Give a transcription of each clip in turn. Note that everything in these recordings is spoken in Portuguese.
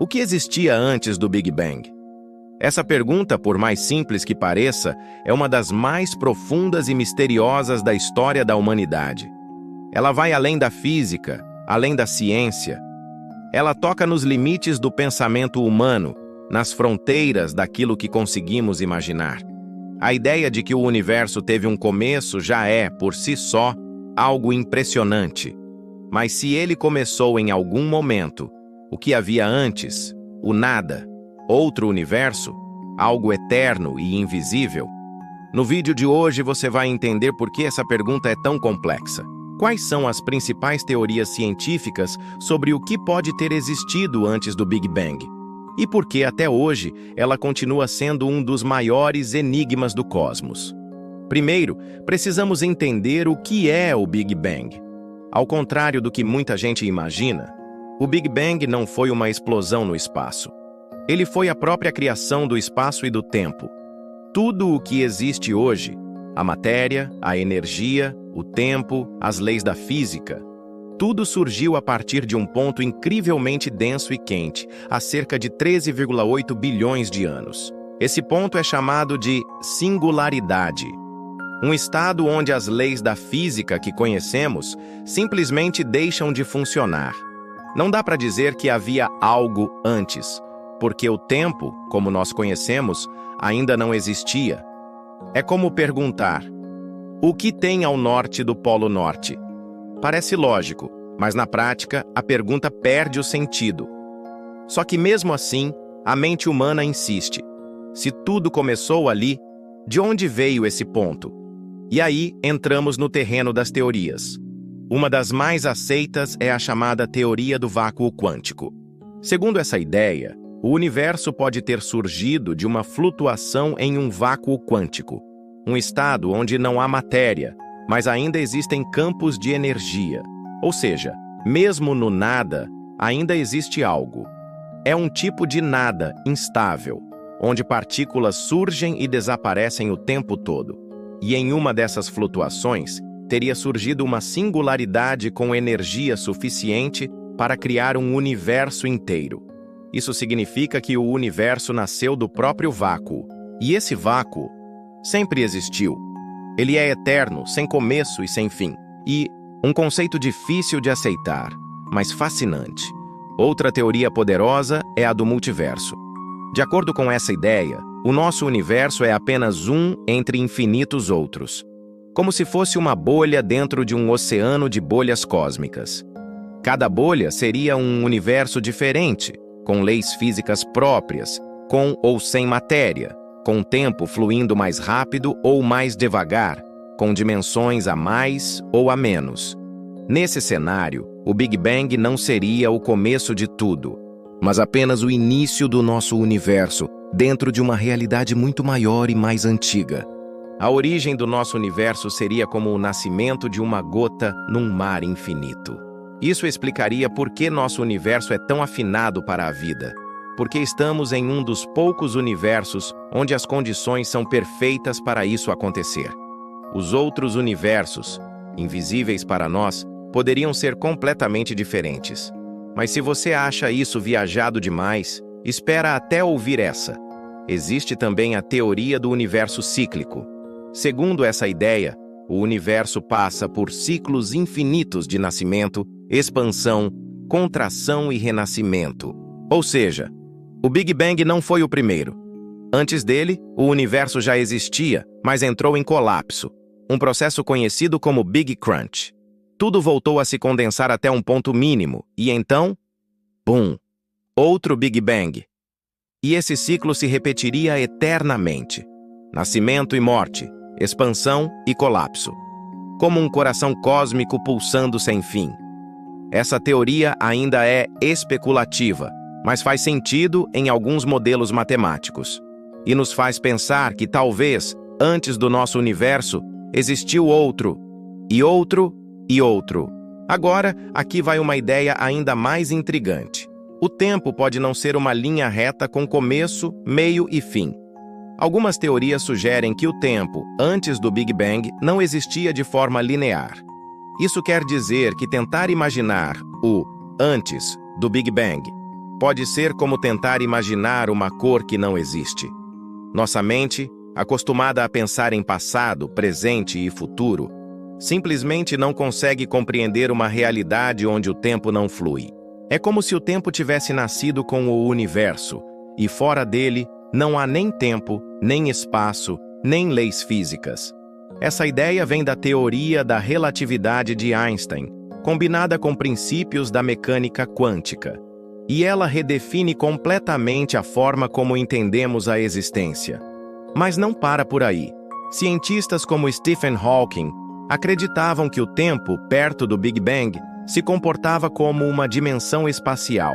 O que existia antes do Big Bang? Essa pergunta, por mais simples que pareça, é uma das mais profundas e misteriosas da história da humanidade. Ela vai além da física, além da ciência. Ela toca nos limites do pensamento humano, nas fronteiras daquilo que conseguimos imaginar. A ideia de que o universo teve um começo já é, por si só, algo impressionante. Mas se ele começou em algum momento, o que havia antes, o nada, outro universo, algo eterno e invisível? No vídeo de hoje você vai entender por que essa pergunta é tão complexa. Quais são as principais teorias científicas sobre o que pode ter existido antes do Big Bang? E por que até hoje ela continua sendo um dos maiores enigmas do cosmos? Primeiro, precisamos entender o que é o Big Bang. Ao contrário do que muita gente imagina, o Big Bang não foi uma explosão no espaço. Ele foi a própria criação do espaço e do tempo. Tudo o que existe hoje, a matéria, a energia, o tempo, as leis da física, tudo surgiu a partir de um ponto incrivelmente denso e quente, há cerca de 13,8 bilhões de anos. Esse ponto é chamado de singularidade. Um estado onde as leis da física que conhecemos simplesmente deixam de funcionar. Não dá para dizer que havia algo antes, porque o tempo, como nós conhecemos, ainda não existia. É como perguntar: o que tem ao norte do Polo Norte? Parece lógico, mas na prática a pergunta perde o sentido. Só que mesmo assim, a mente humana insiste. Se tudo começou ali, de onde veio esse ponto? E aí entramos no terreno das teorias. Uma das mais aceitas é a chamada teoria do vácuo quântico. Segundo essa ideia, o universo pode ter surgido de uma flutuação em um vácuo quântico, um estado onde não há matéria, mas ainda existem campos de energia. Ou seja, mesmo no nada, ainda existe algo. É um tipo de nada instável, onde partículas surgem e desaparecem o tempo todo. E em uma dessas flutuações, teria surgido uma singularidade com energia suficiente para criar um universo inteiro. Isso significa que o universo nasceu do próprio vácuo. E esse vácuo sempre existiu. Ele é eterno, sem começo e sem fim. E um conceito difícil de aceitar, mas fascinante. Outra teoria poderosa é a do multiverso. De acordo com essa ideia, o nosso universo é apenas um entre infinitos outros, como se fosse uma bolha dentro de um oceano de bolhas cósmicas. Cada bolha seria um universo diferente, com leis físicas próprias, com ou sem matéria, com tempo fluindo mais rápido ou mais devagar, com dimensões a mais ou a menos. Nesse cenário, o Big Bang não seria o começo de tudo, mas apenas o início do nosso universo, dentro de uma realidade muito maior e mais antiga. A origem do nosso universo seria como o nascimento de uma gota num mar infinito. Isso explicaria por que nosso universo é tão afinado para a vida. Porque estamos em um dos poucos universos onde as condições são perfeitas para isso acontecer. Os outros universos, invisíveis para nós, poderiam ser completamente diferentes. Mas se você acha isso viajado demais, espera até ouvir essa. Existe também a teoria do universo cíclico. Segundo essa ideia, o universo passa por ciclos infinitos de nascimento, expansão, contração e renascimento. Ou seja, o Big Bang não foi o primeiro. Antes dele, o universo já existia, mas entrou em colapso, um processo conhecido como Big Crunch. Tudo voltou a se condensar até um ponto mínimo, e então, bum, outro Big Bang. E esse ciclo se repetiria eternamente. Nascimento e morte, expansão e colapso. Como um coração cósmico pulsando sem fim. Essa teoria ainda é especulativa, mas faz sentido em alguns modelos matemáticos. E nos faz pensar que talvez, antes do nosso universo, existiu outro, e outro, e outro. Agora, aqui vai uma ideia ainda mais intrigante. O tempo pode não ser uma linha reta com começo, meio e fim. Algumas teorias sugerem que o tempo, antes do Big Bang, não existia de forma linear. Isso quer dizer que tentar imaginar o antes do Big Bang pode ser como tentar imaginar uma cor que não existe. Nossa mente, acostumada a pensar em passado, presente e futuro, simplesmente não consegue compreender uma realidade onde o tempo não flui. É como se o tempo tivesse nascido com o universo, e fora dele não há nem tempo, nem espaço, nem leis físicas. Essa ideia vem da teoria da relatividade de Einstein, combinada com princípios da mecânica quântica. E ela redefine completamente a forma como entendemos a existência. Mas não para por aí. Cientistas como Stephen Hawking acreditavam que o tempo, perto do Big Bang, se comportava como uma dimensão espacial.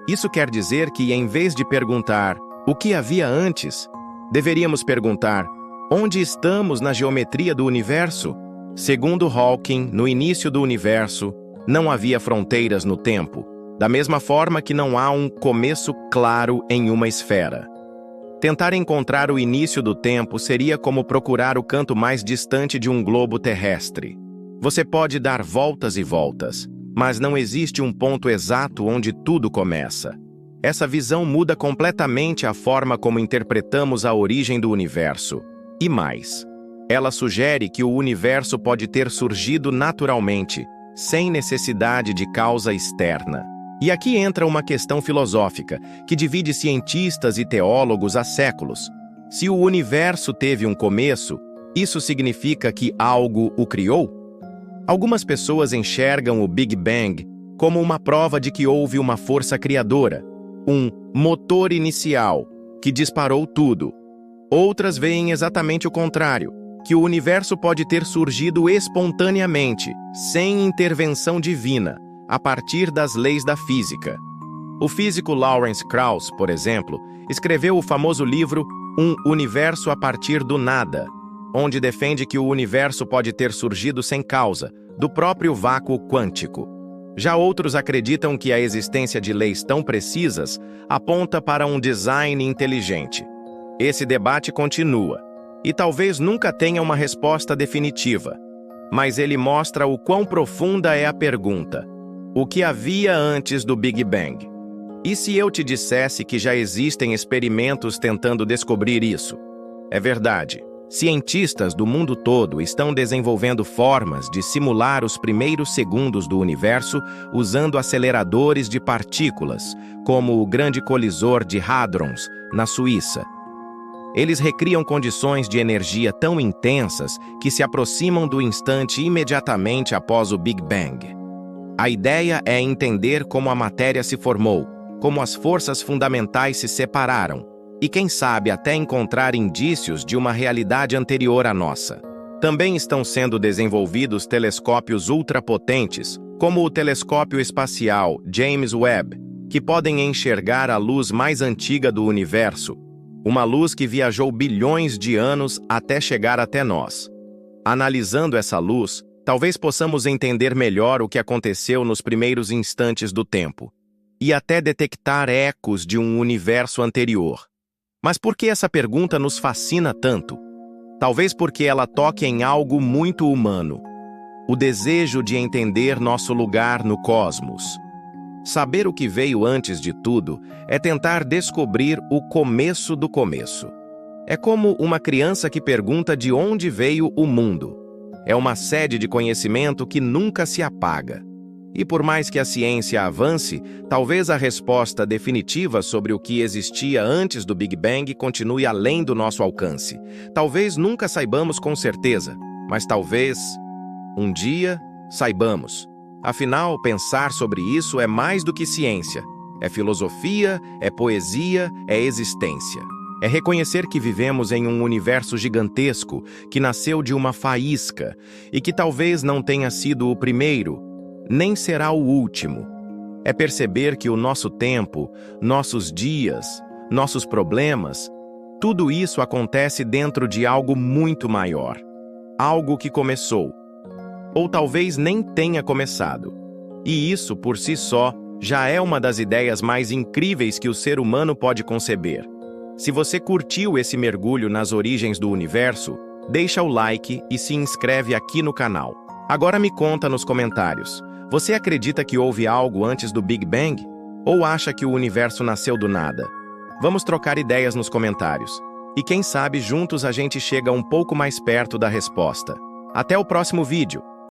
Isso quer dizer que, em vez de perguntar o que havia antes, deveríamos perguntar onde estamos na geometria do universo? Segundo Hawking, no início do universo, não havia fronteiras no tempo, da mesma forma que não há um começo claro em uma esfera. Tentar encontrar o início do tempo seria como procurar o canto mais distante de um globo terrestre. Você pode dar voltas e voltas, mas não existe um ponto exato onde tudo começa. Essa visão muda completamente a forma como interpretamos a origem do universo. E mais, ela sugere que o universo pode ter surgido naturalmente, sem necessidade de causa externa. E aqui entra uma questão filosófica, que divide cientistas e teólogos há séculos. Se o universo teve um começo, isso significa que algo o criou? Algumas pessoas enxergam o Big Bang como uma prova de que houve uma força criadora, um motor inicial, que disparou tudo. Outras veem exatamente o contrário, que o universo pode ter surgido espontaneamente, sem intervenção divina, a partir das leis da física. O físico Lawrence Krauss, por exemplo, escreveu o famoso livro Um Universo a Partir do Nada, onde defende que o universo pode ter surgido sem causa, do próprio vácuo quântico. Já outros acreditam que a existência de leis tão precisas aponta para um design inteligente. Esse debate continua, e talvez nunca tenha uma resposta definitiva, mas ele mostra o quão profunda é a pergunta: o que havia antes do Big Bang? E se eu te dissesse que já existem experimentos tentando descobrir isso? É verdade. Cientistas do mundo todo estão desenvolvendo formas de simular os primeiros segundos do universo usando aceleradores de partículas, como o Grande Colisor de Hadrons, na Suíça. Eles recriam condições de energia tão intensas que se aproximam do instante imediatamente após o Big Bang. A ideia é entender como a matéria se formou, como as forças fundamentais se separaram, e quem sabe até encontrar indícios de uma realidade anterior à nossa. Também estão sendo desenvolvidos telescópios ultrapotentes, como o telescópio espacial James Webb, que podem enxergar a luz mais antiga do universo, uma luz que viajou bilhões de anos até chegar até nós. Analisando essa luz, talvez possamos entender melhor o que aconteceu nos primeiros instantes do tempo, e até detectar ecos de um universo anterior. Mas por que essa pergunta nos fascina tanto? Talvez porque ela toque em algo muito humano: o desejo de entender nosso lugar no cosmos. Saber o que veio antes de tudo é tentar descobrir o começo do começo. É como uma criança que pergunta de onde veio o mundo. É uma sede de conhecimento que nunca se apaga. E por mais que a ciência avance, talvez a resposta definitiva sobre o que existia antes do Big Bang continue além do nosso alcance. Talvez nunca saibamos com certeza, mas talvez, um dia, saibamos. Afinal, pensar sobre isso é mais do que ciência. É filosofia, é poesia, é existência. É reconhecer que vivemos em um universo gigantesco que nasceu de uma faísca e que talvez não tenha sido o primeiro, nem será o último. É perceber que o nosso tempo, nossos dias, nossos problemas, tudo isso acontece dentro de algo muito maior. Algo que começou. Ou talvez nem tenha começado. E isso, por si só, já é uma das ideias mais incríveis que o ser humano pode conceber. Se você curtiu esse mergulho nas origens do universo, deixa o like e se inscreve aqui no canal. Agora me conta nos comentários: você acredita que houve algo antes do Big Bang? Ou acha que o universo nasceu do nada? Vamos trocar ideias nos comentários. E quem sabe juntos a gente chega um pouco mais perto da resposta. Até o próximo vídeo!